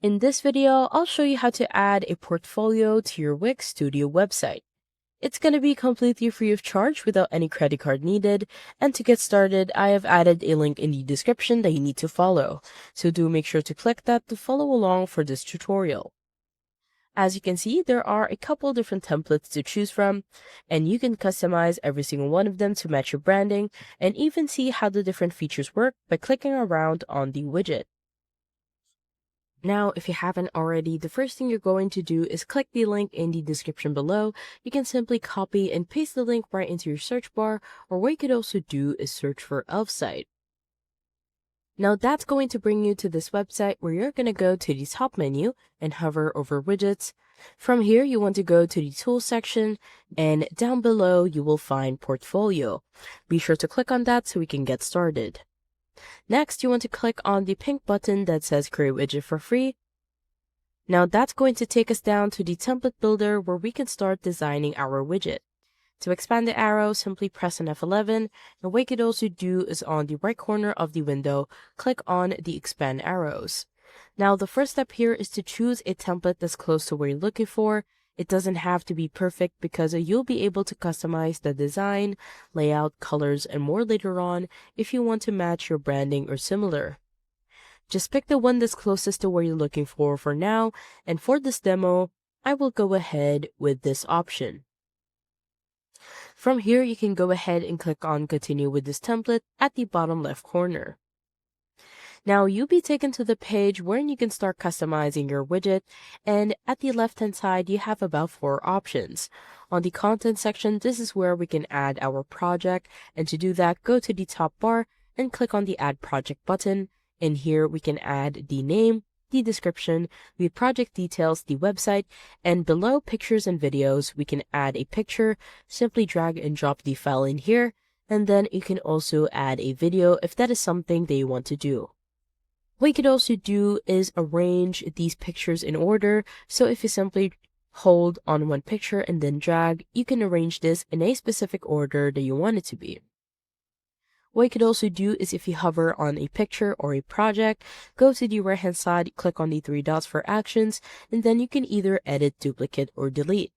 In this video, I'll show you how to add a portfolio to your Wix Studio website. It's going to be completely free of charge without any credit card needed, and to get started, I have added a link in the description that you need to follow, so do make sure to click that to follow along for this tutorial. As you can see, there are a couple different templates to choose from, and you can customize every single one of them to match your branding, and even see how the different features work by clicking around on the widget. Now, if you haven't already, the first thing you're going to do is click the link in the description below. You can simply copy and paste the link right into your search bar, or what you could also do is search for elf site. Now that's going to bring you to this website where you're going to go to the top menu and hover over widgets. From here, you want to go to the tools section, and down below you will find portfolio. Be sure to click on that so we can get started. Next, you want to click on the pink button that says Create Widget for free. Now that's going to take us down to the template builder where we can start designing our widget. To expand the arrow, simply press an F11, and what you could also do is on the right corner of the window, click on the expand arrows. Now the first step here is to choose a template that's close to what you're looking for. It doesn't have to be perfect because you'll be able to customize the design, layout, colors, and more later on if you want to match your branding or similar. Just pick the one that's closest to where you're looking for now, and for this demo, I will go ahead with this option. From here, you can go ahead and click on Continue with this template at the bottom left corner. Now you'll be taken to the page where you can start customizing your widget, and at the left hand side you have about 4 options. On the content section, this is where we can add our project, and to do that, go to the top bar and click on the Add Project button. In here we can add the name, the description, the project details, the website, and below pictures and videos we can add a picture. Simply drag and drop the file in here, and then you can also add a video if that is something that you want to do. What you could also do is arrange these pictures in order, so if you simply hold on one picture and then drag, you can arrange this in a specific order that you want it to be. What you could also do is if you hover on a picture or a project, go to the right hand side, click on the 3 dots for actions, and then you can either edit, duplicate, or delete.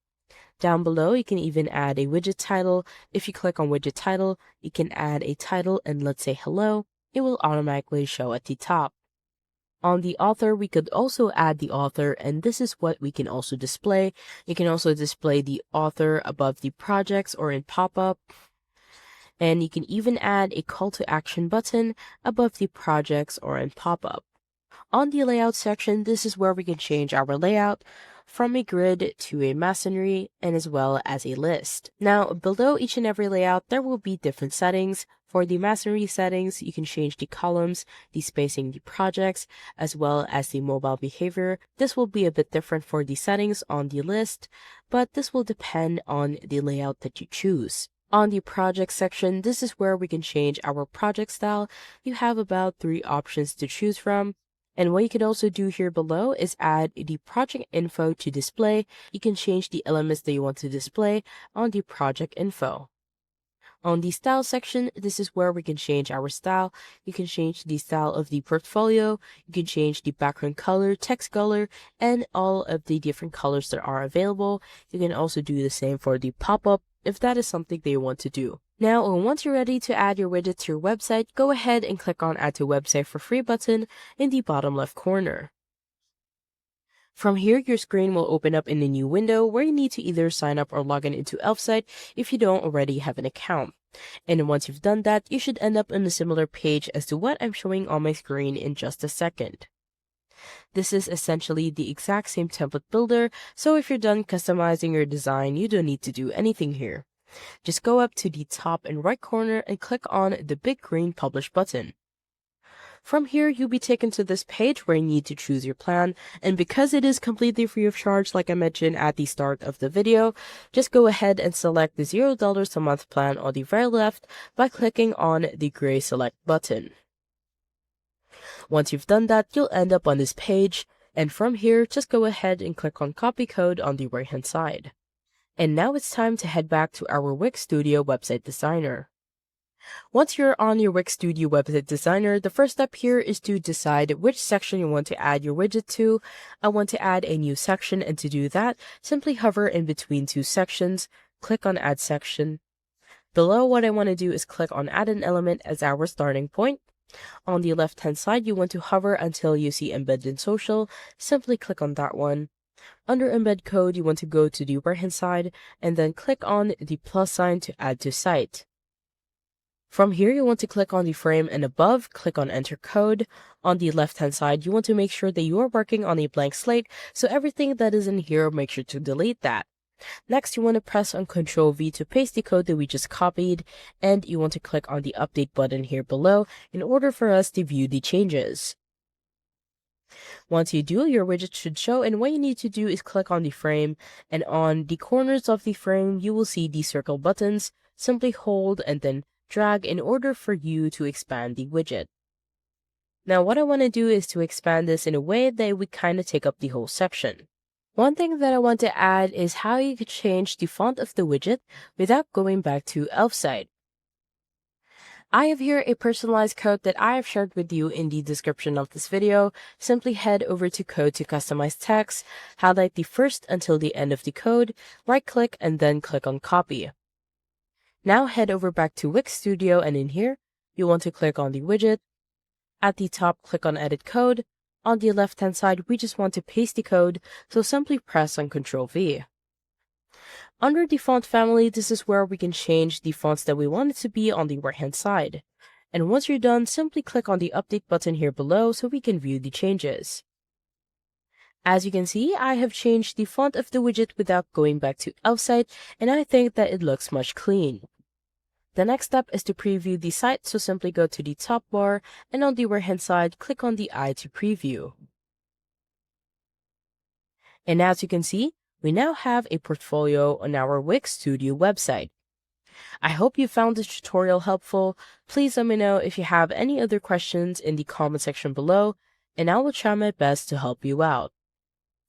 Down below, you can even add a widget title. If you click on widget title, you can add a title and let's say hello. It will automatically show at the top. On the author, we could also add the author, and this is what we can also display. You can also display the author above the projects or in pop-up. And you can even add a call to action button above the projects or in pop-up. On the layout section, this is where we can change our layout from a grid to a masonry and as well as a list. Now, below each and every layout, there will be different settings. For the masonry settings, you can change the columns, the spacing, the projects, as well as the mobile behavior. This will be a bit different for the settings on the list, but this will depend on the layout that you choose. On the project section, this is where we can change our project style. You have about 3 options to choose from. And what you can also do here below is add the project info to display. You can change the elements that you want to display on the project info. On the style section, this is where we can change our style. You can change the style of the portfolio, you can change the background color, text color, and all of the different colors that are available. You can also do the same for the pop-up if that is something that you want to do. Now, once you're ready to add your widget to your website, go ahead and click on Add to Website for Free button in the bottom left corner. From here, your screen will open up in a new window where you need to either sign up or log in into Elfsight if you don't already have an account. And once you've done that, you should end up in a similar page as to what I'm showing on my screen in just a second. This is essentially the exact same template builder, so if you're done customizing your design, you don't need to do anything here. Just go up to the top and right corner and click on the big green Publish button. From here, you'll be taken to this page where you need to choose your plan, and because it is completely free of charge like I mentioned at the start of the video, just go ahead and select the $0 a month plan on the very left by clicking on the gray Select button. Once you've done that, you'll end up on this page, and from here, just go ahead and click on Copy Code on the right hand side. And now it's time to head back to our Wix Studio website designer. Once you're on your Wix Studio website designer, the first step here is to decide which section you want to add your widget to. I want to add a new section, and to do that, simply hover in between two sections, click on Add Section. Below, what I want to do is click on Add an Element as our starting point. On the left-hand side, you want to hover until you see Embed in Social. Simply click on that one. Under Embed Code, you want to go to the right-hand side and then click on the plus sign to add to site. From here, you want to click on the frame and above, click on Enter Code. On the left-hand side, you want to make sure that you are working on a blank slate, so everything that is in here, make sure to delete that. Next, you want to press on Ctrl V to paste the code that we just copied, and you want to click on the Update button here below in order for us to view the changes. Once you do, your widget should show, and what you need to do is click on the frame, and on the corners of the frame, you will see the circle buttons. Simply hold and then drag in order for you to expand the widget. Now what I want to do is to expand this in a way that we kind of take up the whole section. One thing that I want to add is how you could change the font of the widget without going back to Elf site. I have here a personalized code that I have shared with you in the description of this video. Simply head over to Code to customize text, highlight the first until the end of the code, right-click, and then click on Copy. Now head over back to Wix Studio, and in here, you want to click on the widget. At the top, click on Edit Code. On the left-hand side, we just want to paste the code, so simply press on Ctrl V. Under the font family, this is where we can change the fonts that we want it to be on the right-hand side. And once you're done, simply click on the Update button here below so we can view the changes. As you can see, I have changed the font of the widget without going back to Elf site, and I think that it looks much clean. The next step is to preview the site, so simply go to the top bar, and on the right-hand side, click on the eye to preview. And as you can see, we now have a portfolio on our Wix Studio website. I hope you found this tutorial helpful. Please let me know if you have any other questions in the comment section below, and I will try my best to help you out.